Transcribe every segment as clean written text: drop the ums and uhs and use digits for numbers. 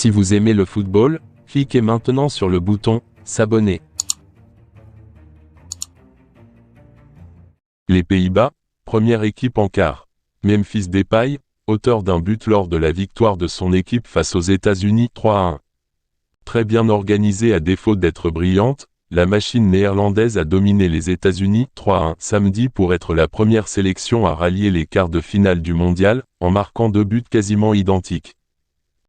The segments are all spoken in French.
Si vous aimez le football, cliquez maintenant sur le bouton « S'abonner ». Les Pays-Bas, première équipe en quart. Memphis Depay, auteur d'un but lors de la victoire de son équipe face aux États-Unis 3-1. Très bien organisée à défaut d'être brillante, la machine néerlandaise a dominé les États-Unis 3-1 samedi pour être la première sélection à rallier les quarts de finale du mondial, en marquant 2 buts quasiment identiques.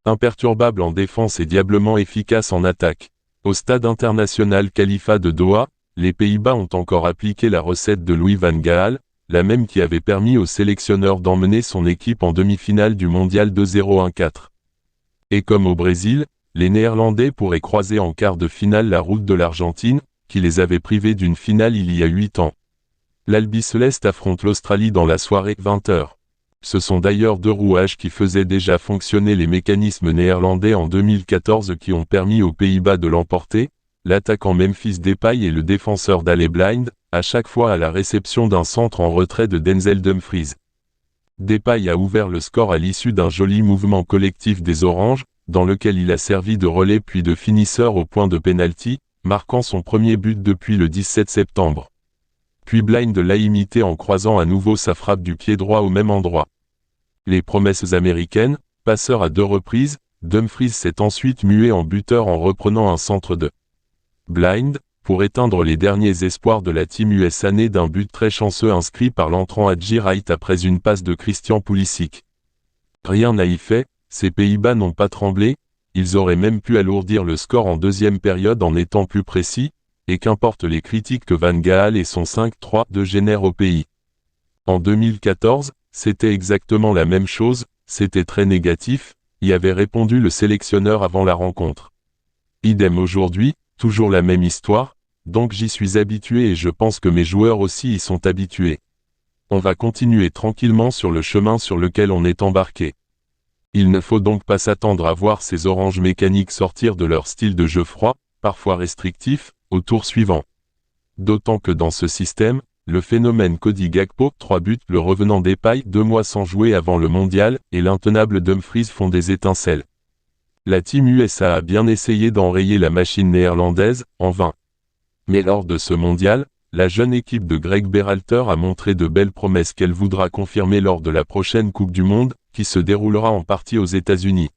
Imperturbable en défense et diablement efficace en attaque. Au stade international Khalifa de Doha, les Pays-Bas ont encore appliqué la recette de Louis van Gaal, la même qui avait permis au sélectionneur d'emmener son équipe en demi-finale du mondial 2-0-1-4. Et comme au Brésil, les Néerlandais pourraient croiser en quart de finale la route de l'Argentine, qui les avait privés d'une finale il y a 8 ans. L'Albiceleste affronte l'Australie dans la soirée 20h. Ce sont d'ailleurs 2 rouages qui faisaient déjà fonctionner les mécanismes néerlandais en 2014 qui ont permis aux Pays-Bas de l'emporter, l'attaquant Memphis Depay et le défenseur Daley Blind, à chaque fois à la réception d'un centre en retrait de Denzel Dumfries. Depay a ouvert le score à l'issue d'un joli mouvement collectif des Oranges, dans lequel il a servi de relais puis de finisseur au point de pénalty, marquant son premier but depuis le 17 septembre. Puis Blind l'a imité en croisant à nouveau sa frappe du pied droit au même endroit. Les promesses américaines, passeur à 2 reprises, Dumfries s'est ensuite mué en buteur en reprenant un centre de Blind, pour éteindre les derniers espoirs de la Team USA née d'un but très chanceux inscrit par l'entrant Haji Wright après une passe de Christian Pulisic. Rien n'a y fait, ces Pays-Bas n'ont pas tremblé, ils auraient même pu alourdir le score en deuxième période en étant plus précis, et qu'importe les critiques que Van Gaal et son 5-3-2 génèrent au pays. En 2014, c'était exactement la même chose, c'était très négatif, y avait répondu le sélectionneur avant la rencontre. Idem aujourd'hui, toujours la même histoire, donc j'y suis habitué et je pense que mes joueurs aussi y sont habitués. On va continuer tranquillement sur le chemin sur lequel on est embarqué. Il ne faut donc pas s'attendre à voir ces oranges mécaniques sortir de leur style de jeu froid, parfois restrictif, au tour suivant. D'autant que dans ce système, le phénomène Cody Gakpo, 3 buts, le revenant Depay, 2 mois sans jouer avant le mondial, et l'intenable Dumfries font des étincelles. La Team USA a bien essayé d'enrayer la machine néerlandaise, en vain. Mais lors de ce mondial, la jeune équipe de Greg Berhalter a montré de belles promesses qu'elle voudra confirmer lors de la prochaine Coupe du Monde, qui se déroulera en partie aux États-Unis.